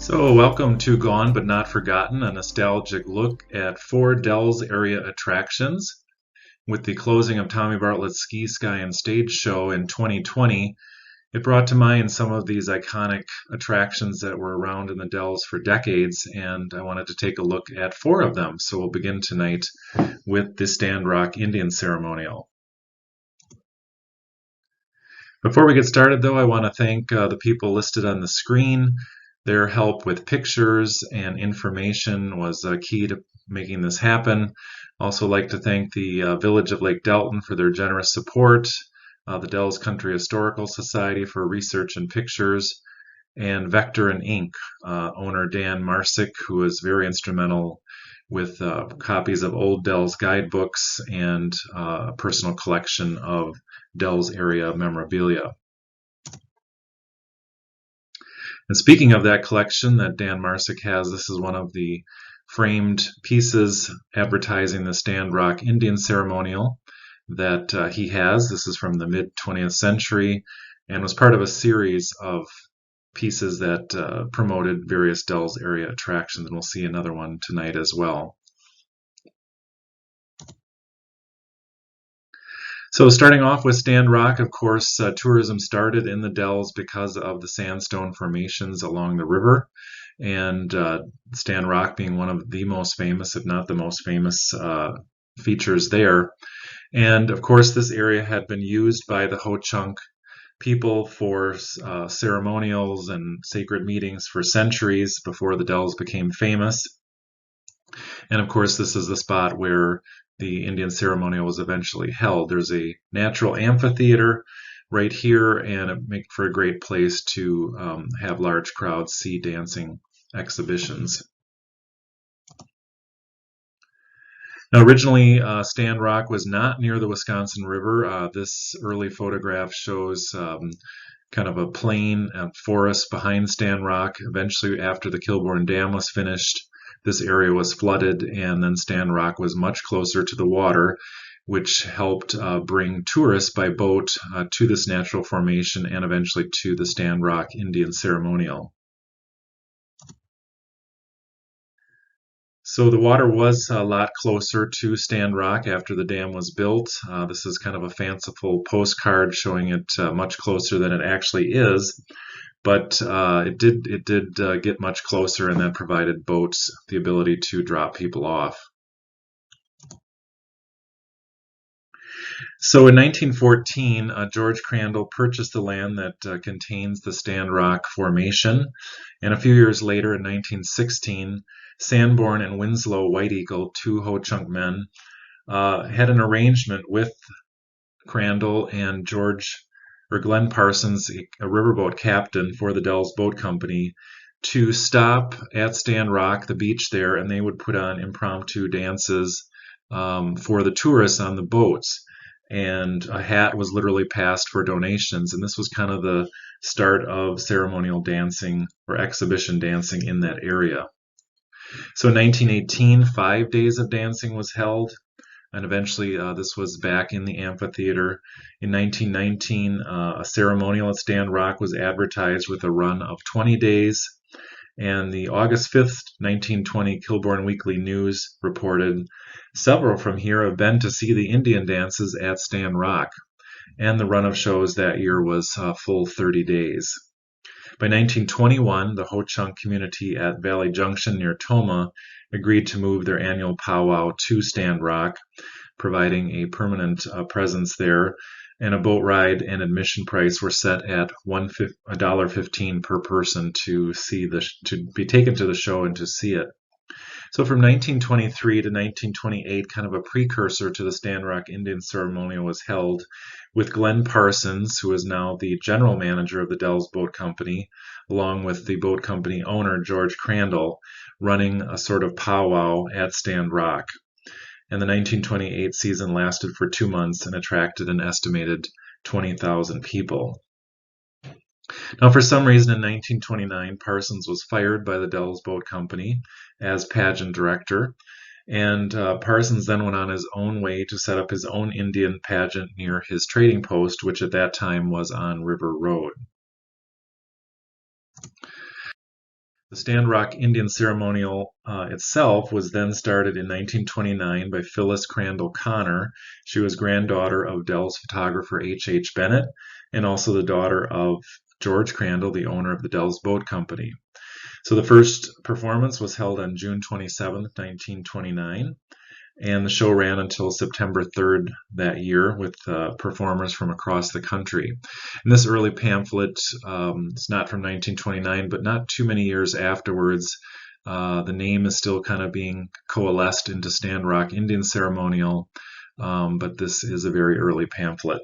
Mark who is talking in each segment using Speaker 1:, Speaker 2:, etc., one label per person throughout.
Speaker 1: So, welcome to Gone But Not Forgotten, a nostalgic look at 4 Dell's area attractions. With the closing of Tommy Bartlett Ski, Sky, and Stage Show in 2020, it brought to mind some of these iconic attractions that were around in the Dells for decades, and I wanted to take a look at 4 of them. So, we'll begin tonight with the Stand Rock Indian Ceremonial. Before we get started, though, I want to thank the people listed on the screen. Their help with pictures and information was key to making this happen. Also like to thank the Village of Lake Delton for their generous support, the Dells Country Historical Society for research and pictures, and Vector and Ink owner Dan Marsick, who was very instrumental with copies of old Dells guidebooks and a personal collection of Dells area memorabilia. And speaking of that collection that Dan Marsick has, this is one of the framed pieces advertising the Stand Rock Indian Ceremonial that he has. This is from the mid-20th century and was part of a series of pieces that promoted various Dells area attractions, and we'll see another one tonight as well. So starting off with Stand Rock, of course, tourism started in the Dells because of the sandstone formations along the river, and Stand Rock being one of the most famous, if not the most famous, features there. And of course, this area had been used by the Ho-Chunk people for ceremonials and sacred meetings for centuries before the Dells became famous. And of course, this is the spot where the Indian ceremonial was eventually held. There's a natural amphitheater right here, and it makes for a great place to have large crowds see dancing exhibitions. Now, originally, Stand Rock was not near the Wisconsin River. This early photograph shows kind of a plain forest behind Stand Rock. Eventually, after the Kilbourne Dam was finished, this area was flooded, and then Stand Rock was much closer to the water, which helped bring tourists by boat to this natural formation and eventually to the Stand Rock Indian Ceremonial. So the water was a lot closer to Stand Rock after the dam was built. This is kind of a fanciful postcard showing it much closer than it actually is. But it did get much closer, and that provided boats the ability to drop people off. So in 1914, George Crandall purchased the land that contains the Stand Rock Formation, and a few years later, in 1916, Sanborn and Winslow White Eagle, 2 Ho-Chunk men, had an arrangement with Crandall and Glenn Parsons, a riverboat captain for the Dells Boat Company, to stop at Stand Rock, the beach there, and they would put on impromptu dances for the tourists on the boats. And a hat was literally passed for donations, and this was kind of the start of ceremonial dancing or exhibition dancing in that area. So in 1918, 5 days of dancing was held, and eventually this was back in the amphitheater. In 1919, a ceremonial at Stand Rock was advertised with a run of 20 days, and the August 5th, 1920 Kilbourne Weekly News reported, "Several from here have been to see the Indian dances at Stand Rock," and the run of shows that year was a full 30 days. By 1921, the Ho-Chunk community at Valley Junction near Tomah agreed to move their annual powwow to Stand Rock, providing a permanent presence there, and a boat ride and admission price were set at $1.15 per person to be taken to the show and to see it. So from 1923 to 1928, kind of a precursor to the Stand Rock Indian Ceremonial was held, with Glenn Parsons, who is now the general manager of the Dells Boat Company, along with the boat company owner, George Crandall, running a sort of powwow at Stand Rock. And the 1928 season lasted for 2 months and attracted an estimated 20,000 people. Now, for some reason, in 1929, Parsons was fired by the Dells Boat Company as pageant director, and Parsons then went on his own way to set up his own Indian pageant near his trading post, which at that time was on River Road. The Stand Rock Indian Ceremonial itself was then started in 1929 by Phyllis Crandall Connor. She was granddaughter of Dell's photographer H. Bennett, and also the daughter of George Crandall, the owner of the Dell's Boat Company. So the first performance was held on June 27, 1929, and the show ran until September 3rd that year with performers from across the country. And this early pamphlet is not from 1929, but not too many years afterwards. The name is still kind of being coalesced into Stand Rock Indian Ceremonial, but this is a very early pamphlet.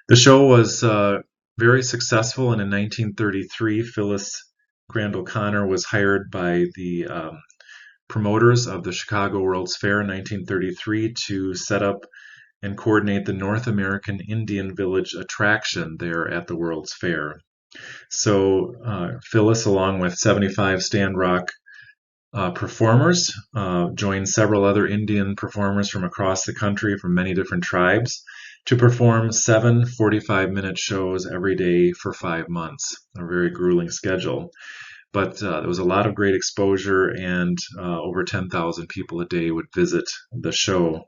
Speaker 1: The show was very successful, and in 1933, Phyllis Crandall Connor was hired by the promoters of the Chicago World's Fair in 1933 to set up and coordinate the North American Indian Village attraction there at the World's Fair. So Phyllis, along with 75 Stand Rock performers, joined several other Indian performers from across the country from many different tribes to perform 7 45-minute shows every day for 5 months, a very grueling schedule. But there was a lot of great exposure, and over 10,000 people a day would visit the show.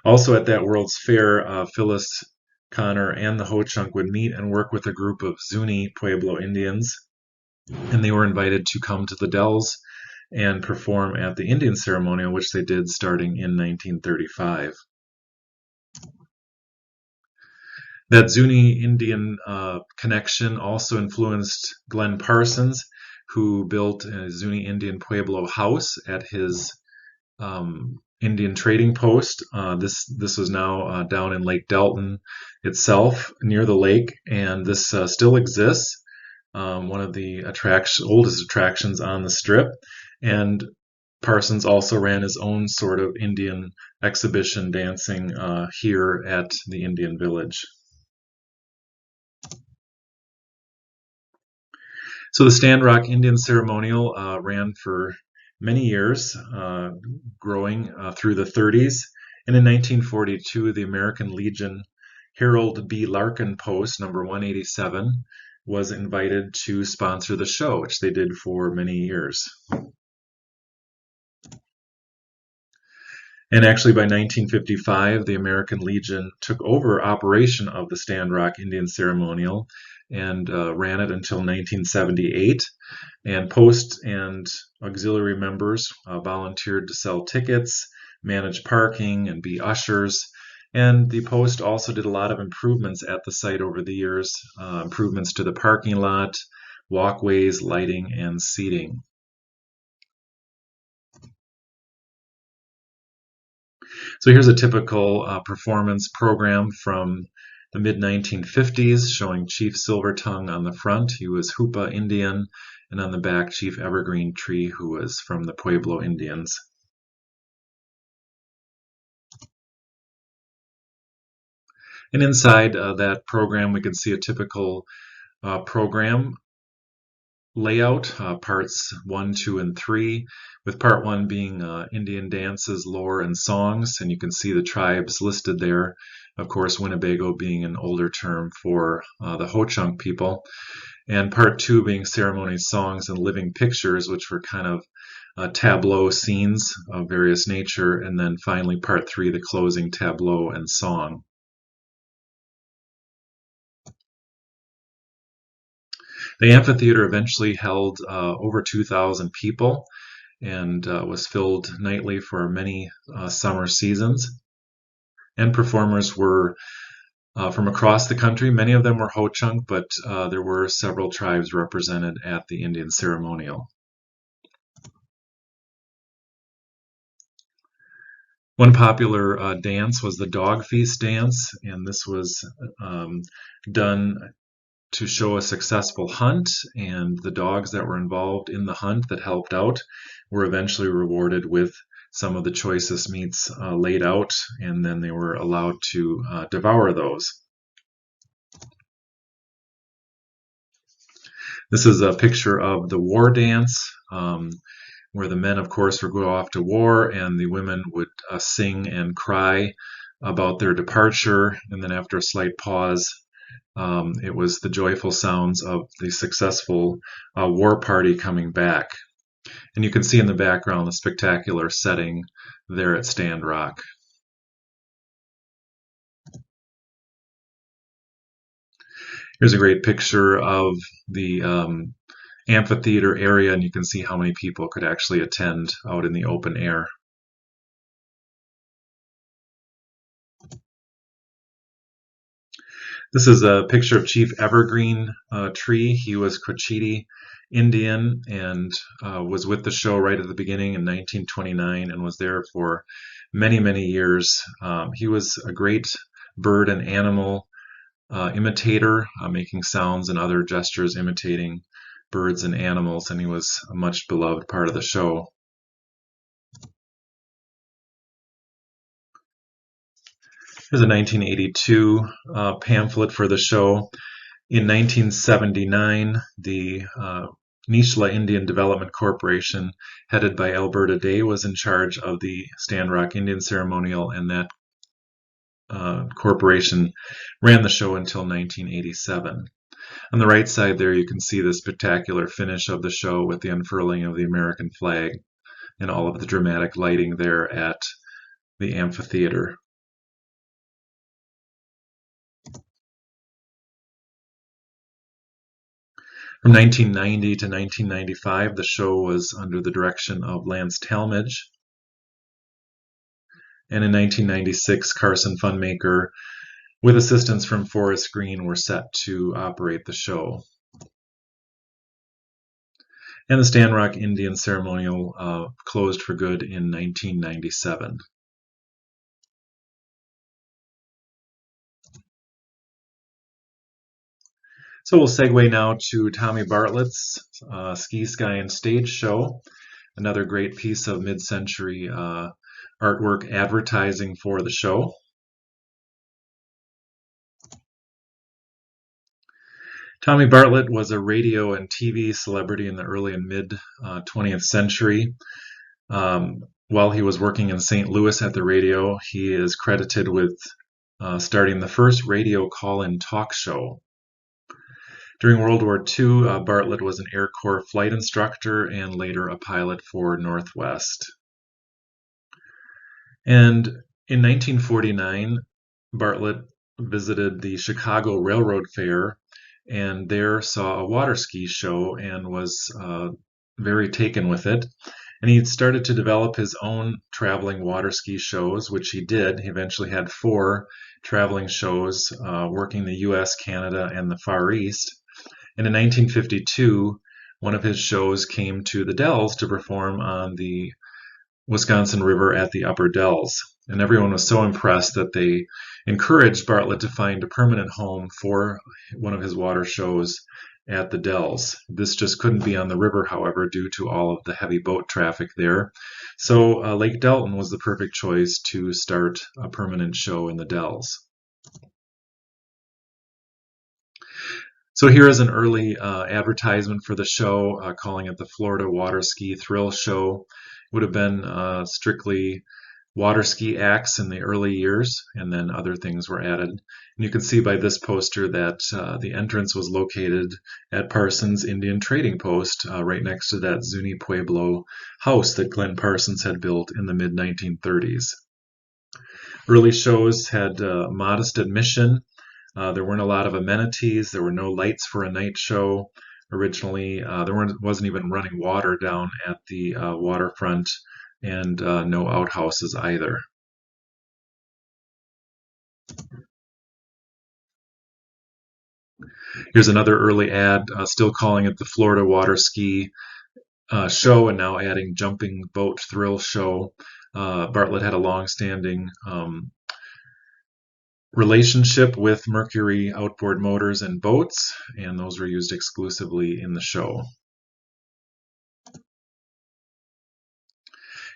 Speaker 1: Also at that World's Fair, Phyllis Connor and the Ho-Chunk would meet and work with a group of Zuni Pueblo Indians, and they were invited to come to the Dells and perform at the Indian Ceremonial, which they did starting in 1935. That Zuni Indian connection also influenced Glenn Parsons, who built a Zuni Indian Pueblo house at his Indian trading post. This was now down in Lake Delton itself, near the lake, and this still exists. One of the oldest attractions on the strip. And Parsons also ran his own sort of Indian exhibition dancing here at the Indian Village. So the Stand Rock Indian Ceremonial ran for many years, growing through the 30s. And in 1942, the American Legion Harold B. Larkin Post, number 187, was invited to sponsor the show, which they did for many years. And actually by 1955, the American Legion took over operation of the Stand Rock Indian Ceremonial and ran it until 1978. And post and auxiliary members volunteered to sell tickets, manage parking, and be ushers. And the post also did a lot of improvements at the site over the years, improvements to the parking lot, walkways, lighting, and seating. So here's a typical performance program from the mid-1950s, showing Chief Silvertongue on the front. He was Hoopa Indian, and on the back, Chief Evergreen Tree, who was from the Pueblo Indians. And inside that program, we can see a typical program layout, parts 1, 2, and 3, with part 1 being Indian dances, lore, and songs, and you can see the tribes listed there. Of course, Winnebago being an older term for the Ho-Chunk people, and part 2 being ceremonies, songs, and living pictures, which were kind of tableau scenes of various nature, and then finally part 3, the closing tableau and song. The amphitheater eventually held over 2,000 people and was filled nightly for many summer seasons. And performers were from across the country. Many of them were Ho-Chunk, but there were several tribes represented at the Indian Ceremonial. One popular dance was the Dog Feast dance, and this was done to show a successful hunt, and the dogs that were involved in the hunt that helped out were eventually rewarded with some of the choicest meats laid out, and then they were allowed to devour those. This is a picture of the war dance, where the men, of course, would go off to war, and the women would sing and cry about their departure, and then after a slight pause, It was the joyful sounds of the successful war party coming back. And you can see in the background the spectacular setting there at Stand Rock. Here's a great picture of the amphitheater area, and you can see how many people could actually attend out in the open air. This is a picture of Chief Evergreen Tree. He was Cochiti Indian and was with the show right at the beginning in 1929 and was there for many, many years. He was a great bird and animal imitator, making sounds and other gestures imitating birds and animals, and he was a much beloved part of the show. Here's a 1982 pamphlet for the show. In 1979, the Nishala Indian Development Corporation, headed by Alberta Day, was in charge of the Stand Rock Indian Ceremonial, and that corporation ran the show until 1987. On the right side there, you can see the spectacular finish of the show with the unfurling of the American flag and all of the dramatic lighting there at the amphitheater. From 1990 to 1995, the show was under the direction of Lance Talmadge. And in 1996, Carson Funmaker, with assistance from Forest Green, were set to operate the show. And the Stand Rock Indian Ceremonial closed for good in 1997. So we'll segue now to Tommy Bartlett's Ski, Sky, and Stage show, another great piece of mid-century artwork advertising for the show. Tommy Bartlett was a radio and TV celebrity in the early and mid-20th century. While he was working in St. Louis at the radio, he is credited with starting the first radio call-in talk show. During World War II, Bartlett was an Air Corps flight instructor and later a pilot for Northwest. And in 1949, Bartlett visited the Chicago Railroad Fair and there saw a water ski show and was very taken with it. And he started to develop his own traveling water ski shows, which he did. He eventually had 4 traveling shows working the US, Canada, and the Far East. And in 1952, one of his shows came to the Dells to perform on the Wisconsin River at the Upper Dells. And everyone was so impressed that they encouraged Bartlett to find a permanent home for one of his water shows at the Dells. This just couldn't be on the river, however, due to all of the heavy boat traffic there. So Lake Delton was the perfect choice to start a permanent show in the Dells. So here is an early advertisement for the show, calling it the Florida Water Ski Thrill Show. It would have been strictly water ski acts in the early years, and then other things were added. And you can see by this poster that the entrance was located at Parsons Indian Trading Post, right next to that Zuni Pueblo house that Glenn Parsons had built in the mid-1930s. Early shows had modest admission. There weren't a lot of amenities. There were no lights for a night show. Originally, there wasn't even running water down at the waterfront, and no outhouses either. Here's another early ad, still calling it the Florida Water Ski Show, and now adding Jumping Boat Thrill Show. Bartlett had a long-standing relationship with Mercury outboard motors and boats, and those were used exclusively in the show.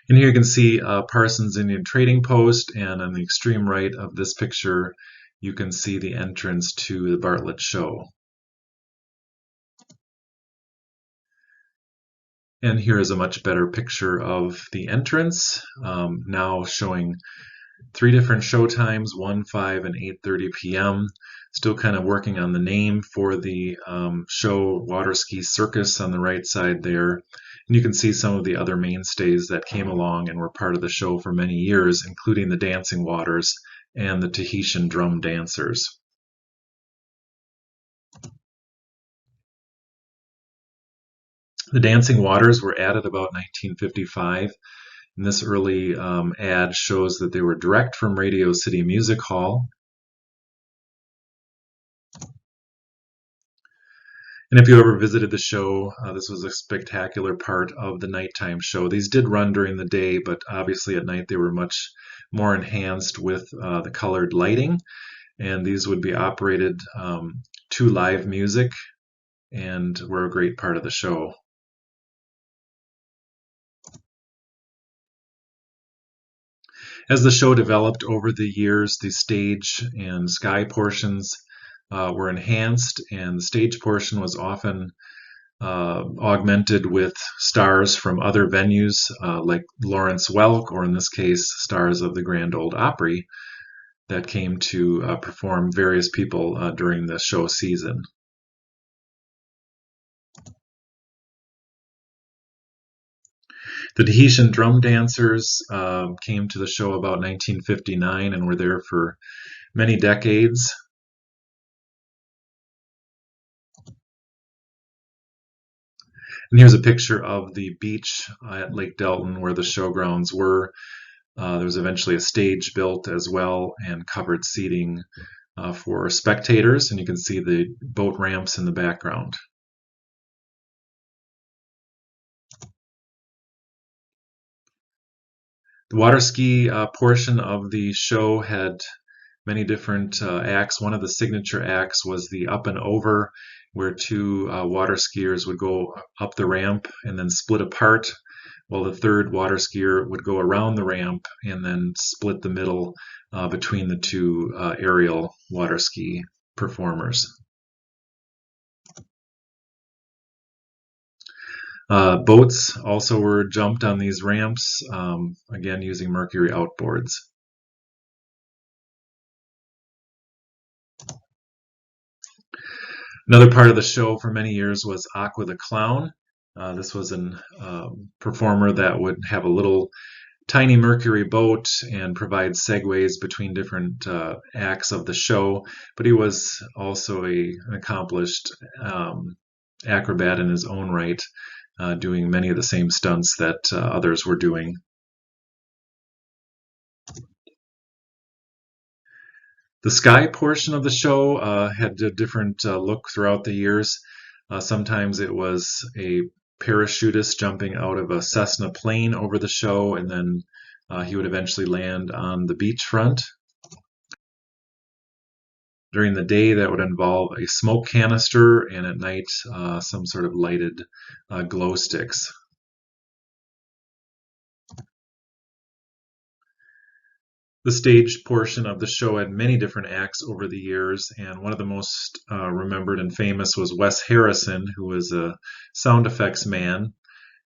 Speaker 1: And here you can see Parsons Indian Trading Post, and on the extreme right of this picture, you can see the entrance to the Bartlett show. And here is a much better picture of the entrance, now showing 3 different show times, 1, 5, and 8:30 p.m. Still kind of working on the name for the show, Water Ski Circus on the right side there. And you can see some of the other mainstays that came along and were part of the show for many years, including the Dancing Waters and the Tahitian drum dancers. The Dancing Waters were added about 1955. And this early ad shows that they were direct from Radio City Music Hall. And if you ever visited the show, this was a spectacular part of the nighttime show. These did run during the day, but obviously at night they were much more enhanced with the colored lighting. And these would be operated to live music and were a great part of the show. As the show developed over the years, the stage and sky portions were enhanced, and the stage portion was often augmented with stars from other venues like Lawrence Welk, or in this case, stars of the Grand Ole Opry that came to perform various people during the show season. The Tahitian drum dancers came to the show about 1959 and were there for many decades. And here's a picture of the beach at Lake Delton where the showgrounds were. There was eventually a stage built as well and covered seating for spectators, and you can see the boat ramps in the background. The water ski portion of the show had many different acts. One of the signature acts was the up and over, where 2 water skiers would go up the ramp and then split apart, while the third water skier would go around the ramp and then split the middle between the 2 aerial water ski performers. Boats also were jumped on these ramps, again using mercury outboards. Another part of the show for many years was Aqua the Clown. This was a performer that would have a little tiny mercury boat and provide segues between different acts of the show, but he was also an accomplished acrobat in his own right, doing many of the same stunts that others were doing. The sky portion of the show had a different look throughout the years. Sometimes it was a parachutist jumping out of a Cessna plane over the show, and then he would eventually land on the beachfront. During the day, that would involve a smoke canister, and at night, some sort of lighted glow sticks. The stage portion of the show had many different acts over the years, and one of the most remembered and famous was Wes Harrison, who was a sound effects man.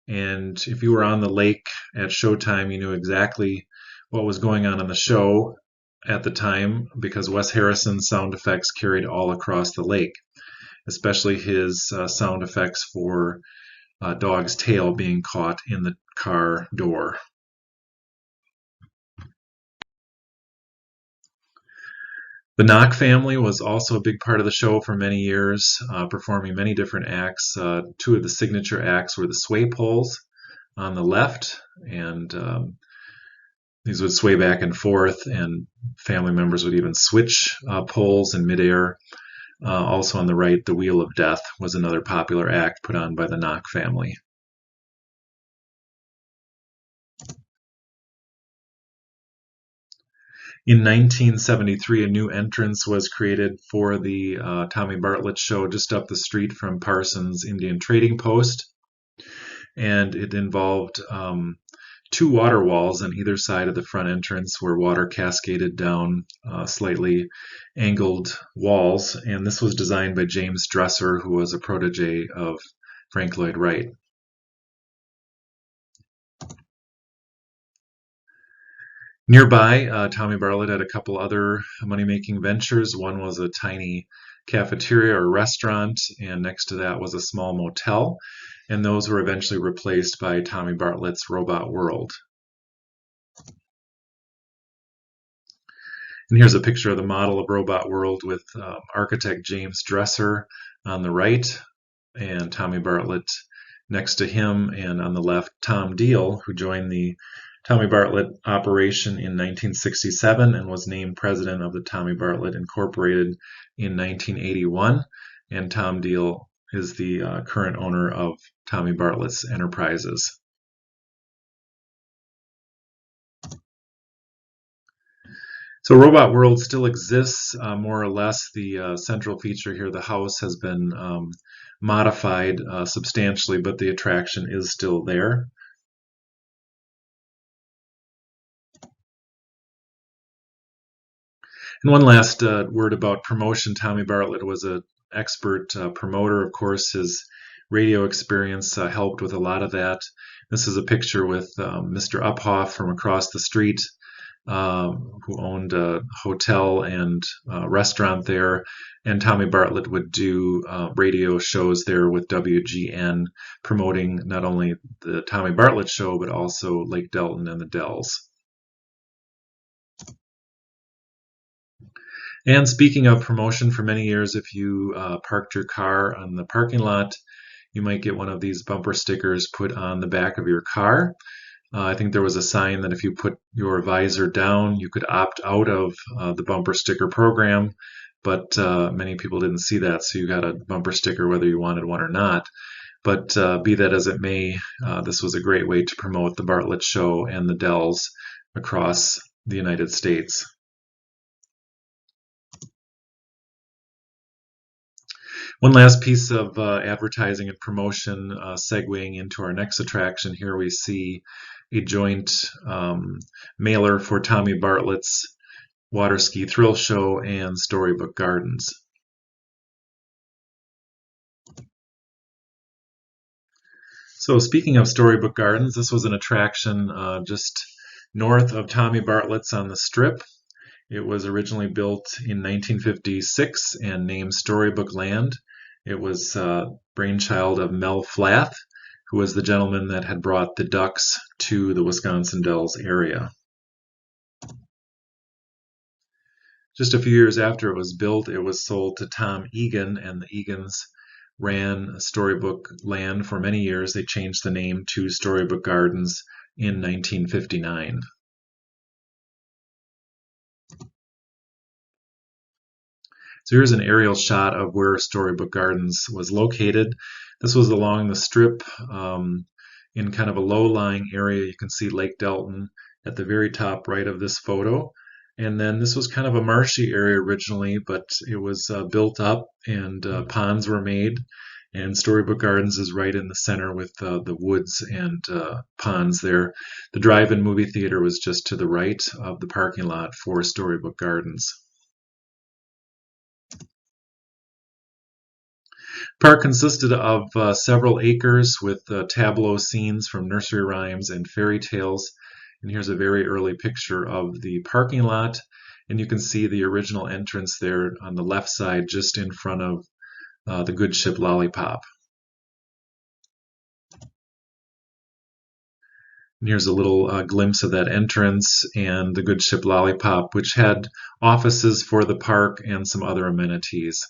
Speaker 1: And if you were on the lake at showtime, you knew exactly what was going on the show at the time, because Wes Harrison's sound effects carried all across the lake, especially his sound effects for a dog's tail being caught in the car door. The Knock family was also a big part of the show for many years, performing many different acts. 2 of the signature acts were the sway poles on the left, and these would sway back and forth, and family members would even switch poles in midair. Also on the right, the Wheel of Death was another popular act put on by the Knock family. In 1973, a new entrance was created for the Tommy Bartlett show just up the street from Parsons Indian Trading Post, and it involved 2 water walls on either side of the front entrance where water cascaded down slightly angled walls, and this was designed by James Dresser, who was a protege of Frank Lloyd Wright. Nearby, Tommy Bartlett had a couple other money-making ventures. One was a tiny cafeteria or restaurant, and next to that was a small motel. And those were eventually replaced by Tommy Bartlett's Robot World. And here's a picture of the model of Robot World with architect James Dresser on the right and Tommy Bartlett next to him, and on the left, Tom Dell, who joined the Tommy Bartlett operation in 1967 and was named president of the Tommy Bartlett Incorporated in 1981. And Tom Dell is the current owner of Tommy Bartlett's Enterprises. So Robot World still exists, more or less. The central feature here, the house, has been modified substantially, but the attraction is still there. And one last word about promotion. Tommy Bartlett was an expert promoter. Of course, his radio experience helped with a lot of that. This is a picture with Mr. Uphoff from across the street, who owned a hotel and restaurant there. And Tommy Bartlett would do radio shows there with WGN, promoting not only the Tommy Bartlett show, but also Lake Delton and the Dells. And speaking of promotion, for many years, if you parked your car on the parking lot, you might get one of these bumper stickers put on the back of your car. I think there was a sign that if you put your visor down, you could opt out of the bumper sticker program, but many people didn't see that, so you got a bumper sticker whether you wanted one or not. But be that as it may, this was a great way to promote the Bartlett Show and the Dells across the United States. One last piece of advertising and promotion, segueing into our next attraction. Here we see a joint mailer for Tommy Bartlett's Water Ski Thrill Show and Storybook Gardens. So speaking of Storybook Gardens, this was an attraction just north of Tommy Bartlett's on the Strip. It was originally built in 1956 and named Storybook Land. It was brainchild of Mel Flath, who was the gentleman that had brought the ducks to the Wisconsin Dells area. Just a few years after it was built, it was sold to Tom Egan, and the Egans ran Storybook Land for many years. They changed the name to Storybook Gardens in 1959. So here's an aerial shot of where Storybook Gardens was located. This was along the Strip in kind of a low-lying area. You can see Lake Delton at the very top right of this photo. And then this was kind of a marshy area originally, but it was built up and ponds were made. And Storybook Gardens is right in the center with the woods and ponds there. The drive-in movie theater was just to the right of the parking lot for Storybook Gardens. Park consisted of several acres with tableau scenes from nursery rhymes and fairy tales. And here's a very early picture of the parking lot. And you can see the original entrance there on the left side, just in front of the Good Ship Lollipop. And here's a little glimpse of that entrance and the Good Ship Lollipop, which had offices for the park and some other amenities.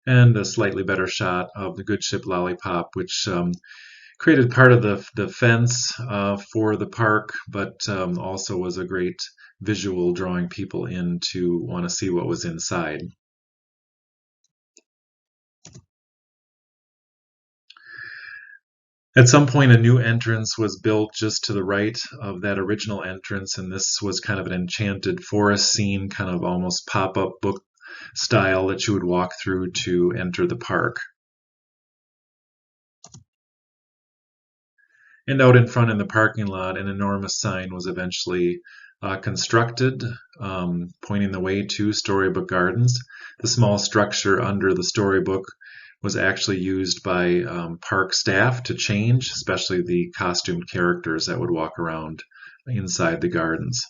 Speaker 1: And a slightly better shot of the Good Ship Lollipop, which created part of the fence for the park, but also was a great visual, drawing people in to want to see what was inside. At some point, a new entrance was built just to the right of that original entrance, and this was kind of an enchanted forest scene, kind of almost pop-up book style that you would walk through to enter the park. And out in front in the parking lot, an enormous sign was eventually constructed, pointing the way to Storybook Gardens. The small structure under the Storybook was actually used by park staff to change, especially the costumed characters that would walk around inside the gardens.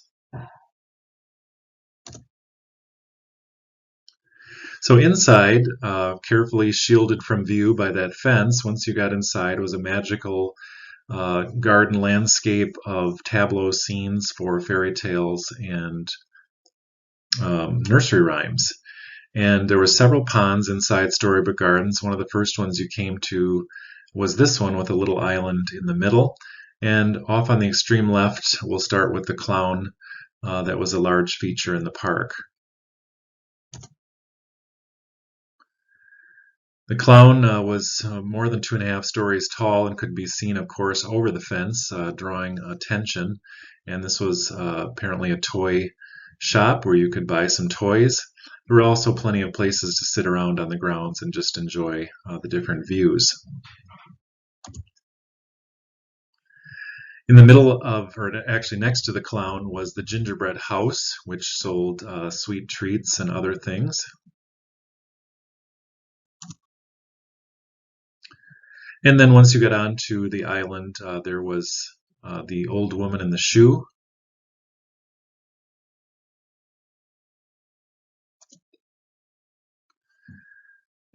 Speaker 1: So inside, carefully shielded from view by that fence, once you got inside, was a magical garden landscape of tableau scenes for fairy tales and nursery rhymes. And there were several ponds inside Storybook Gardens. One of the first ones you came to was this one with a little island in the middle. And off on the extreme left, we'll start with the clown that was a large feature in the park. The clown was more than 2.5 stories tall and could be seen, of course, over the fence, drawing attention. And this was apparently a toy shop where you could buy some toys. There were also plenty of places to sit around on the grounds and just enjoy the different views. In the middle of, or actually next to the clown, was the Gingerbread House, which sold sweet treats and other things. And then once you got onto the island, there was the Old Woman in the Shoe.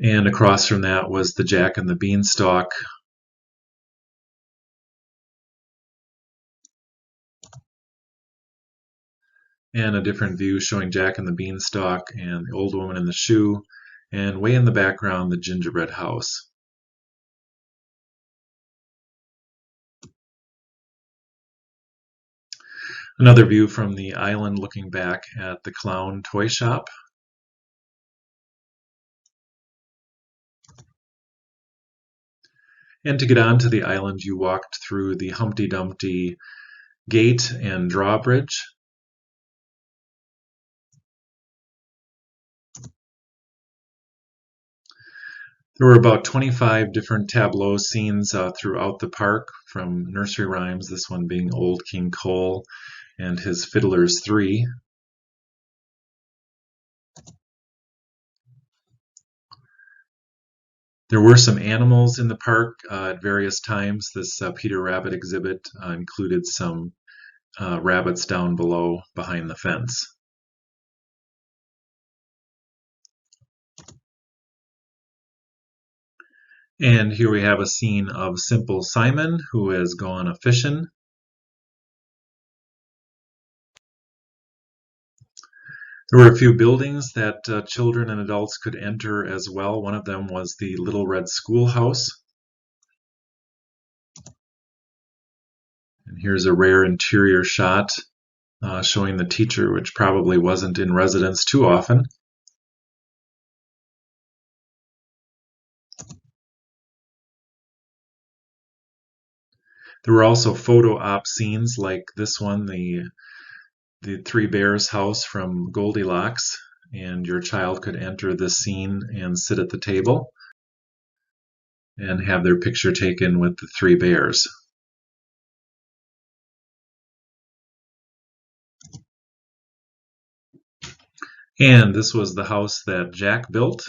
Speaker 1: And across from that was the Jack and the Beanstalk. And a different view showing Jack and the Beanstalk and the Old Woman in the Shoe. And way in the background, the Gingerbread House. Another view from the island looking back at the Clown toy shop. And to get onto the island, you walked through the Humpty Dumpty gate and drawbridge. There were about 25 different tableau scenes throughout the park, from nursery rhymes, this one being Old King Cole and his Fiddlers 3. There were some animals in the park at various times. This Peter Rabbit exhibit included some rabbits down below behind the fence. And here we have a scene of Simple Simon, who has gone a-fishing. There were a few buildings that children and adults could enter as well. One of them was the Little Red Schoolhouse. And here's a rare interior shot showing the teacher, which probably wasn't in residence too often. There were also photo op scenes like this one, the Three Bears house from Goldilocks, and your child could enter this scene and sit at the table and have their picture taken with the three bears. And this was the house that Jack built.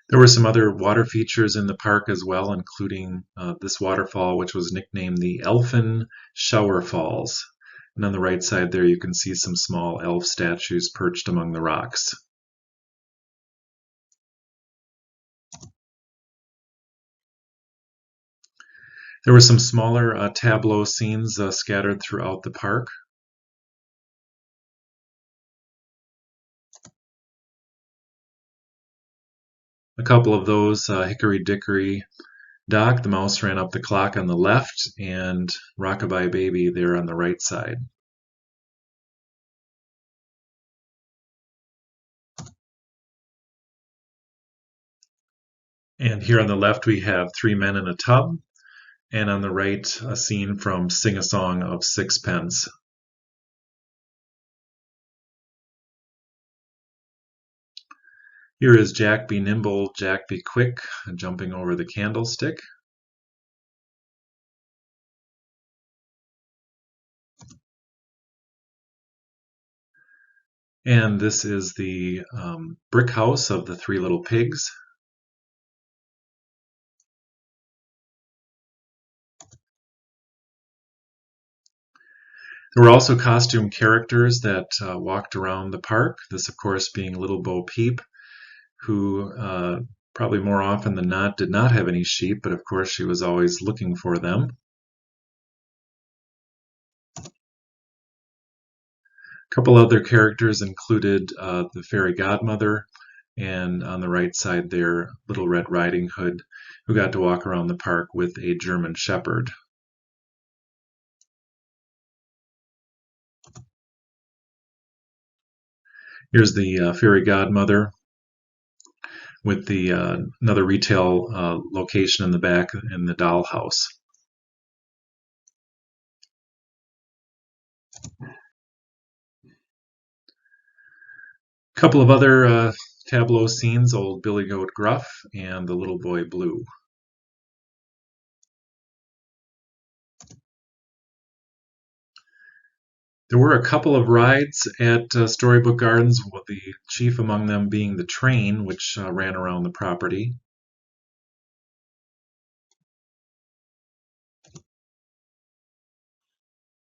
Speaker 1: There were some other water features in the park as well, including this waterfall, which was nicknamed the Elfin Shower Falls. And on the right side there, you can see some small elf statues perched among the rocks. There were some smaller tableau scenes scattered throughout the park. A couple of those, Hickory Dickory Dock, the mouse ran up the clock on the left, and Rockabye Baby there on the right side. And here on the left we have Three Men in a Tub, and on the right a scene from Sing a Song of Sixpence. Here is Jack Be Nimble, Jack Be Quick, jumping over the candlestick. And this is the brick house of the Three Little Pigs. There were also costume characters that walked around the park. This, of course, being Little Bo Peep, who probably more often than not did not have any sheep, but of course she was always looking for them. A couple other characters included the Fairy Godmother, and on the right side there, Little Red Riding Hood, who got to walk around the park with a German Shepherd. Here's the Fairy Godmother with the another retail location in the back in the dollhouse. A couple of other tableau scenes, Old Billy Goat Gruff and the Little Boy Blue. There were a couple of rides at Storybook Gardens, with the chief among them being the train, which ran around the property.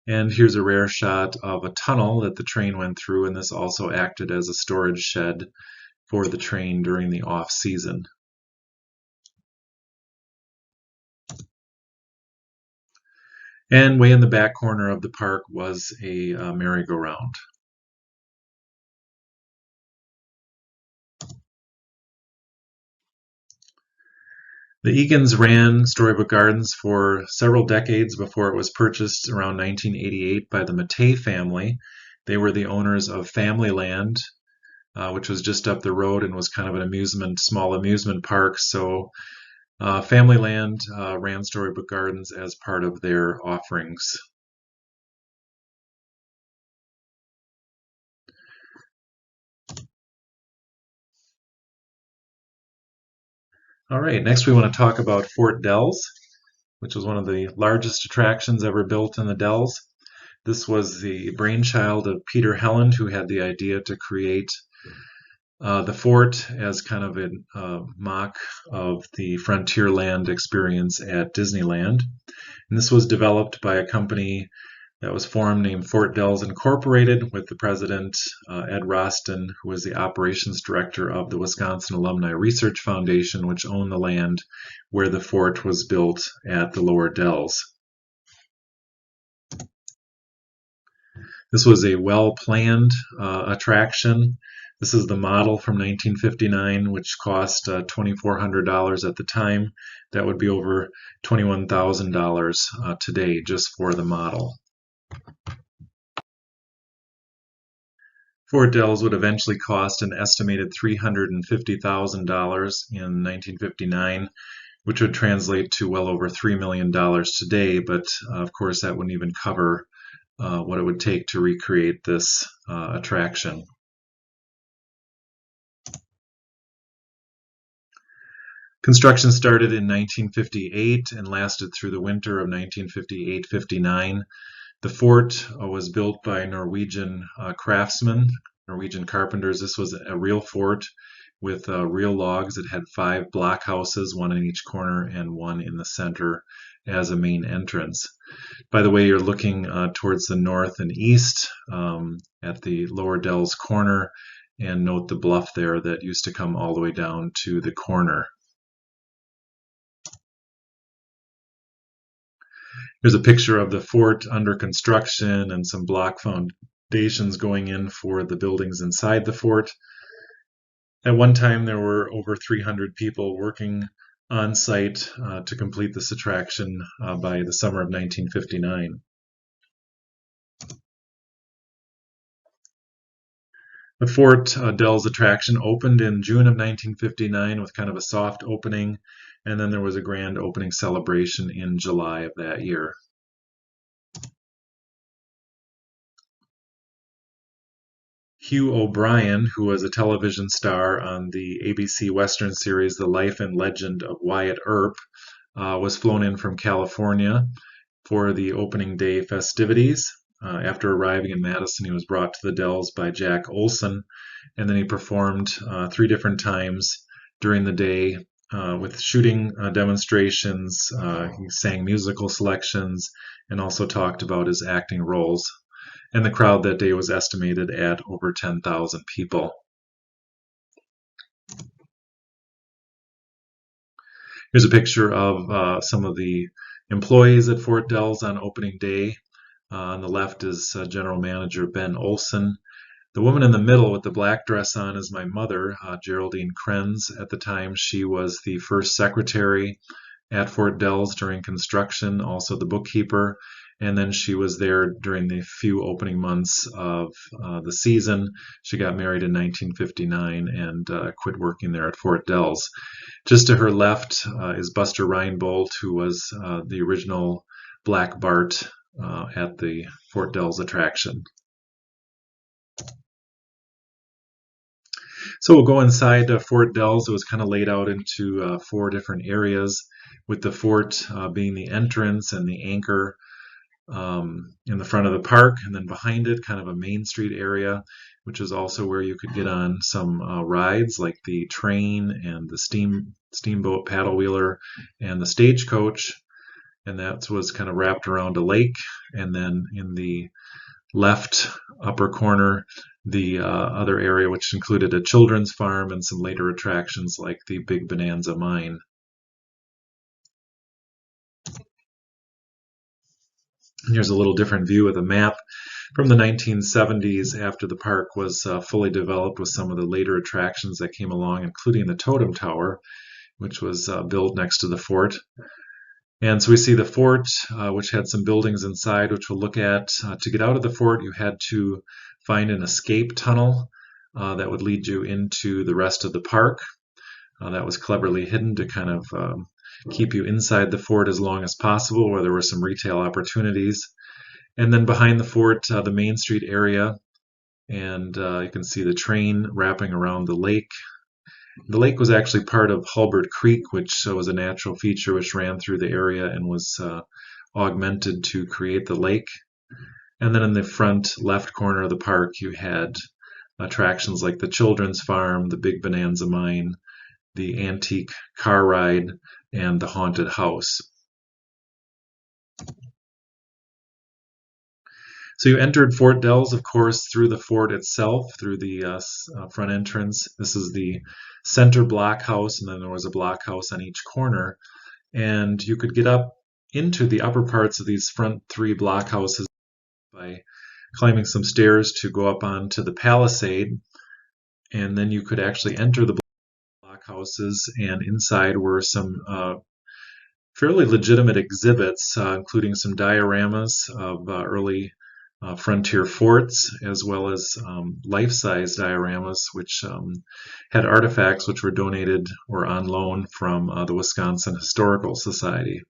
Speaker 1: And here's a rare shot of a tunnel that the train went through, and this also acted as a storage shed for the train during the off-season. And way in the back corner of the park was a merry-go-round. The Egan's ran Storybook Gardens for several decades before it was purchased around 1988 by the Mattei family. They were the owners of Familyland, which was just up the road and was kind of an small amusement park. So Familyland ran Storybook Gardens as part of their offerings. All right, next we want to talk about Fort Dells, which was one of the largest attractions ever built in the Dells. This was the brainchild of Peter Helland, who had the idea to create the fort as kind of a mock of the Frontierland experience at Disneyland. And this was developed by a company that was formed named Fort Dells Incorporated, with the president, Ed Roston, who was the operations director of the Wisconsin Alumni Research Foundation, which owned the land where the fort was built at the Lower Dells. This was a well-planned attraction. This is the model from 1959, which cost $2,400 at the time. That would be over $21,000 today just for the model. Fort Dells would eventually cost an estimated $350,000 in 1959, which would translate to well over $3 million today, but of course that wouldn't even cover what it would take to recreate this attraction. Construction started in 1958 and lasted through the winter of 1958-59. The fort was built by Norwegian craftsmen, Norwegian carpenters. This was a real fort with real logs. It had 5 blockhouses, one in each corner and one in the center as a main entrance. By the way, you're looking towards the north and east at the Lower Dells corner, and note the bluff there that used to come all the way down to the corner. Here's a picture of the fort under construction and some block foundations going in for the buildings inside the fort. At one time, there were over 300 people working on site to complete this attraction by the summer of 1959. The Fort Dells attraction opened in June of 1959 with kind of a soft opening, and then there was a grand opening celebration in July of that year. Hugh O'Brien, who was a television star on the ABC Western series The Life and Legend of Wyatt Earp, was flown in from California for the opening day festivities. After arriving in Madison, he was brought to the Dells by Jack Olson, and then he performed 3 different times during the day with shooting demonstrations. He sang musical selections and also talked about his acting roles. And the crowd that day was estimated at over 10,000 people. Here's a picture of some of the employees at Fort Dells on opening day. On the left is General Manager Ben Olson. The woman in the middle with the black dress on is my mother, Geraldine Krenz. At the time, she was the first secretary at Fort Dells during construction, also the bookkeeper, and then she was there during the few opening months of the season. She got married in 1959 and quit working there at Fort Dells. Just to her left is Buster Reinbold, who was the original Black Bart at the Fort Dells attraction. So we'll go inside Fort Dells. It was kind of laid out into 4 different areas, with the fort being the entrance and the anchor in the front of the park, and then behind it kind of a Main Street area, which is also where you could get on some rides like the train and the steamboat paddle wheeler and the stagecoach, and that was kind of wrapped around a lake. And then in the left upper corner, the other area, which included a children's farm and some later attractions like the Big Bonanza Mine. And here's a little different view of the map from the 1970s after the park was fully developed, with some of the later attractions that came along, including the Totem Tower, which was built next to the fort. And so we see the fort, which had some buildings inside, which we'll look at. To get out of the fort, you had to find an escape tunnel that would lead you into the rest of the park. That was cleverly hidden to kind of keep you inside the fort as long as possible, where there were some retail opportunities. And then behind the fort, the Main Street area, and you can see the train wrapping around the lake. The lake was actually part of Hulbert Creek, which was a natural feature which ran through the area and was augmented to create the lake. And then in the front left corner of the park, you had attractions like the Children's Farm, the Big Bonanza Mine, the Antique Car Ride, and the Haunted House. So you entered Fort Dells, of course, through the fort itself, through the front entrance. This is the center blockhouse, and then there was a blockhouse on each corner. And you could get up into the upper parts of these front 3 blockhouses by climbing some stairs to go up onto the palisade. And then you could actually enter the blockhouses, and inside were some fairly legitimate exhibits, including some dioramas of early frontier forts, as well as life-size dioramas, which had artifacts which were donated or on loan from the Wisconsin Historical Society.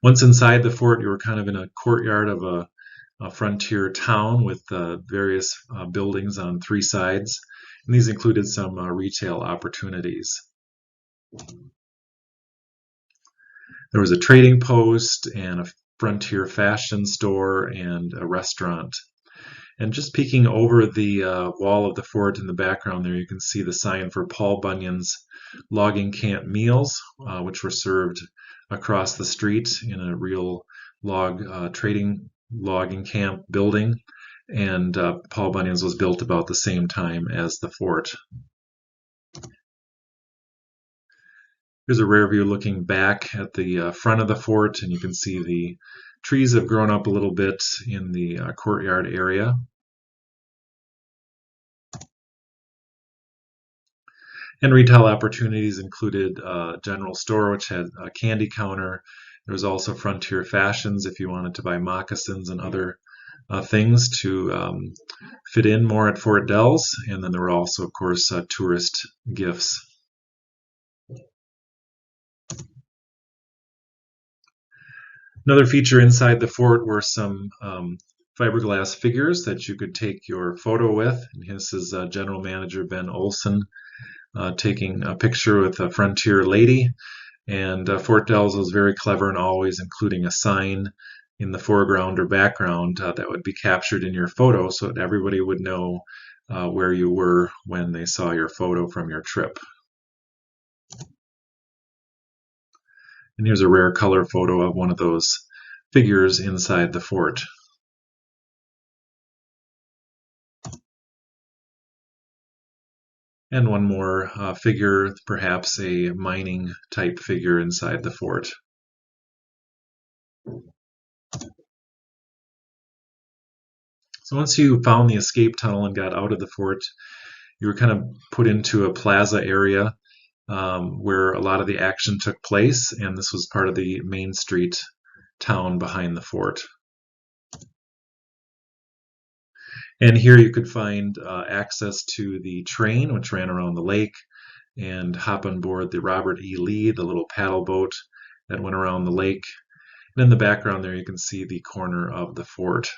Speaker 1: Once inside the fort, you were kind of in a courtyard of a frontier town with various buildings on 3 sides, and these included some retail opportunities. There was a trading post and a frontier fashion store and a restaurant. And just peeking over the wall of the fort in the background there, you can see the sign for Paul Bunyan's logging camp meals, which were served across the street in a real trading logging camp building. And Paul Bunyan's was built about the same time as the fort. Here's a rear view looking back at the front of the fort, and you can see the trees have grown up a little bit in the courtyard area. And retail opportunities included a general store, which had a candy counter. There was also Frontier Fashions if you wanted to buy moccasins and other things to fit in more at Fort Dells. And then there were also, of course, tourist gifts. Another feature inside the fort were some fiberglass figures that you could take your photo with. And this is General Manager Ben Olson taking a picture with a frontier lady. And Fort Dells was very clever in always including a sign in the foreground or background that would be captured in your photo so that everybody would know where you were when they saw your photo from your trip. And here's a rare color photo of one of those figures inside the fort. And one more figure, perhaps a mining type figure inside the fort. So once you found the escape tunnel and got out of the fort, you were kind of put into a plaza area where a lot of the action took place, and this was part of the Main Street town behind the fort. And here you could find access to the train, which ran around the lake, and hop on board the Robert E. Lee, the little paddle boat that went around the lake. And in the background there you can see the corner of the fort.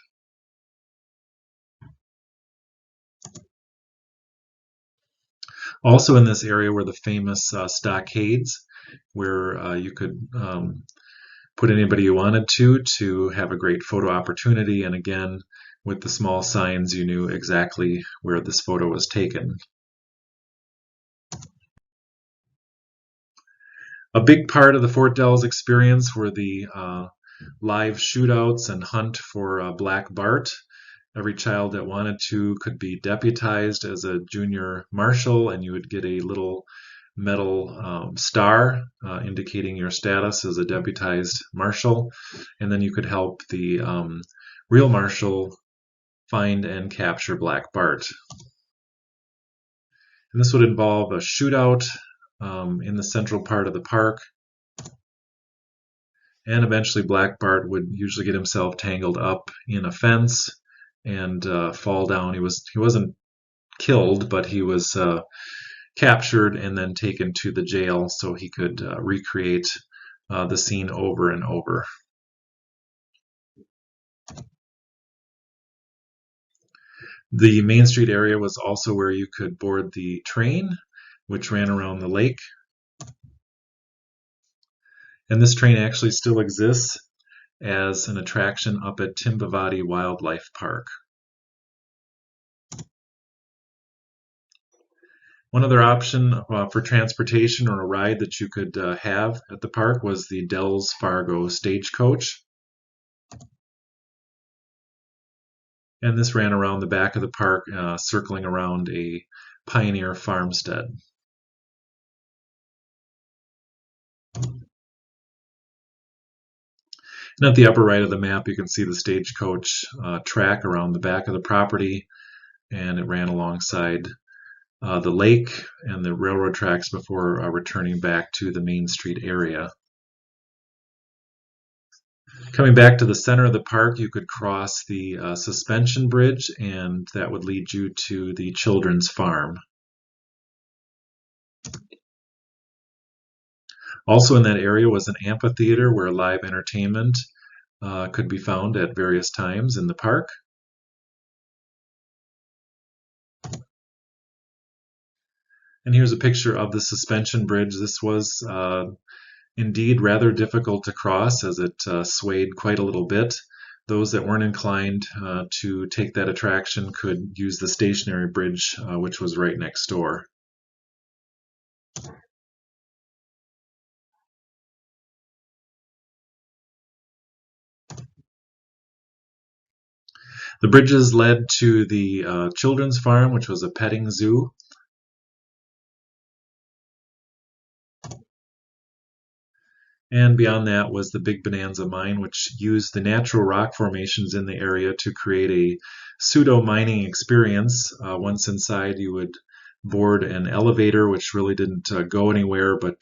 Speaker 1: Also in this area were the famous stockades, where you could put anybody you wanted to have a great photo opportunity. And again, with the small signs, you knew exactly where this photo was taken. A big part of the Fort Dells experience were the live shootouts and hunt for Black Bart. Every child that wanted to could be deputized as a junior marshal, and you would get a little metal star indicating your status as a deputized marshal. And then you could help the real marshal find and capture Black Bart. And this would involve a shootout in the central part of the park. And eventually Black Bart would usually get himself tangled up in a fence and fall down. He wasn't killed, but he was captured and then taken to the jail so he could recreate the scene over and over. The Main Street area was also where you could board the train, which ran around the lake. And this train actually still exists as an attraction up at Timbavati Wildlife Park. One other option for transportation or a ride that you could have at the park was the Dell's Fargo stagecoach. And this ran around the back of the park, circling around a pioneer farmstead. And at the upper right of the map, you can see the stagecoach track around the back of the property, and it ran alongside the lake and the railroad tracks before returning back to the Main Street area. Coming back to the center of the park, you could cross the suspension bridge, and that would lead you to the children's farm. Also in that area was an amphitheater where live entertainment could be found at various times in the park. And here's a picture of the suspension bridge. This was indeed rather difficult to cross as it swayed quite a little bit. Those that weren't inclined to take that attraction could use the stationary bridge, which was right next door. The bridges led to the children's farm, which was a petting zoo. And beyond that was the Big Bonanza Mine, which used the natural rock formations in the area to create a pseudo-mining experience. Once inside, you would board an elevator, which really didn't go anywhere, but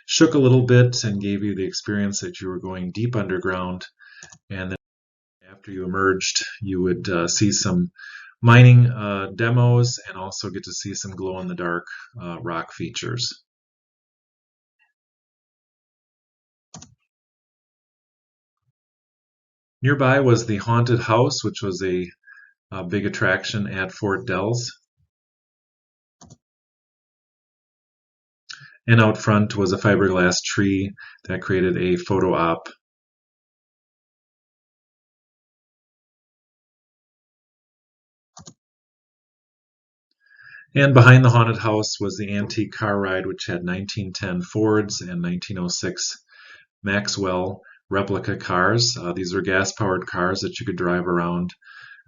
Speaker 1: shook a little bit and gave you the experience that you were going deep underground. And then after you emerged, you would see some mining demos and also get to see some glow-in-the-dark rock features. Nearby was the Haunted House, which was a big attraction at Fort Dells. And out front was a fiberglass tree that created a photo op. And behind the haunted house was the antique car ride, which had 1910 Fords and 1906 Maxwell replica cars. These were gas-powered cars that you could drive around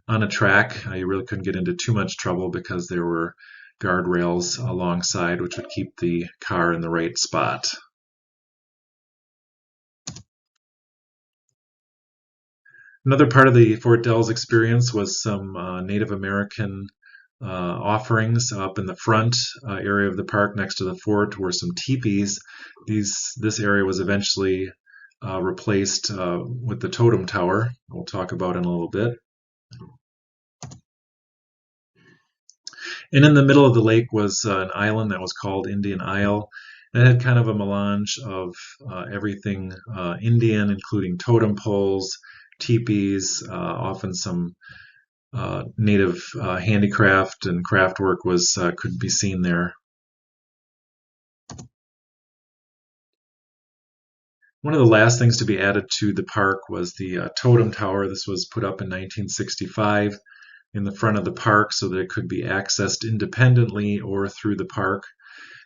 Speaker 1: on a track. You really couldn't get into too much trouble because there were guardrails alongside, which would keep the car in the right spot. Another part of the Fort Dells experience was some Native American offerings. Up in the front area of the park next to the fort were some teepees. This area was eventually replaced with the Totem Tower, we'll talk about in a little bit. And in the middle of the lake was an island that was called Indian Isle. It had kind of a melange of everything Indian, including totem poles, teepees, often some native handicraft and craft work could be seen there. One of the last things to be added to the park was the Totem Tower. This was put up in 1965 in the front of the park so that it could be accessed independently or through the park.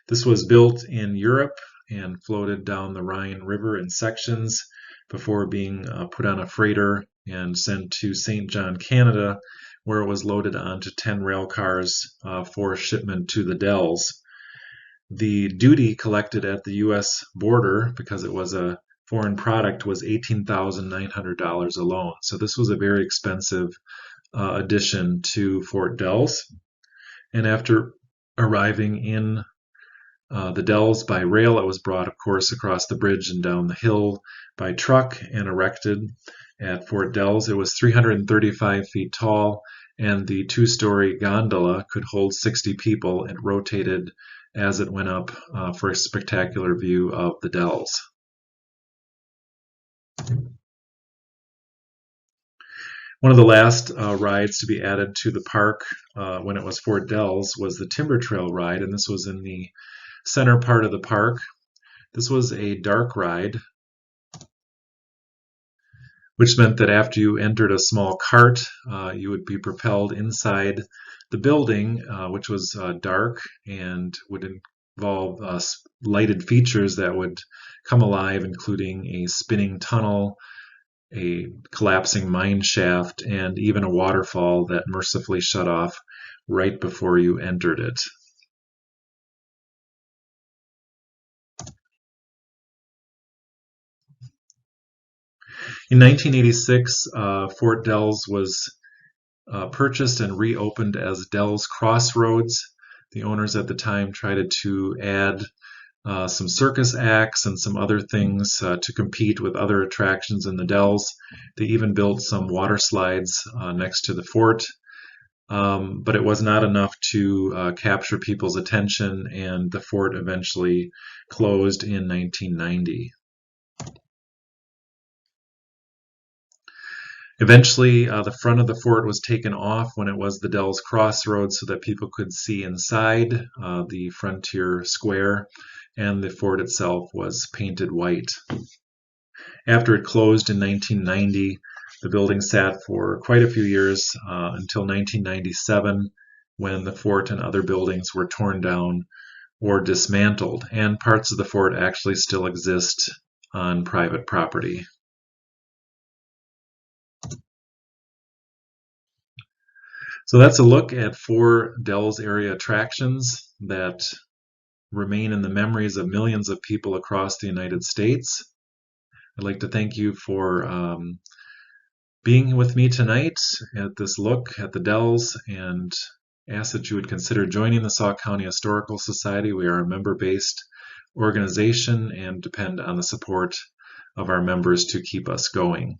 Speaker 1: This was built in Europe and floated down the Rhine River in sections before being put on a freighter and sent to St. John, Canada, where it was loaded onto 10 rail cars for shipment to the Dells. The duty collected at the U.S. border, because it was a foreign product, was $18,900 alone. So this was a very expensive addition to Fort Dells. And after arriving in the Dells by rail, it was brought, of course, across the bridge and down the hill by truck and erected at Fort Dells. It was 335 feet tall, and the two-story gondola could hold 60 people. It rotated as it went up for a spectacular view of the Dells. One of the last rides to be added to the park when it was Fort Dells was the Timber Trail ride, and this was in the center part of the park. This was a dark ride, which meant that after you entered a small cart, you would be propelled inside the building, which was dark and would involve lighted features that would come alive, including a spinning tunnel, a collapsing mine shaft, and even a waterfall that mercifully shut off right before you entered it. In 1986, Fort Dells was purchased and reopened as Dell's Crossroads. The owners at the time tried to add some circus acts and some other things to compete with other attractions in the Dells. They even built some water slides next to the fort, but it was not enough to capture people's attention, and the fort eventually closed in 1990. Eventually, the front of the fort was taken off when it was the Dell's Crossroads so that people could see inside the frontier square, and the fort itself was painted white. After it closed in 1990, the building sat for quite a few years until 1997, when the fort and other buildings were torn down or dismantled, and parts of the fort actually still exist on private property. So that's a look at 4 Dells area attractions that remain in the memories of millions of people across the United States. I'd like to thank you for being with me tonight at this look at the Dells, and ask that you would consider joining the Sauk County Historical Society. We are a member-based organization and depend on the support of our members to keep us going.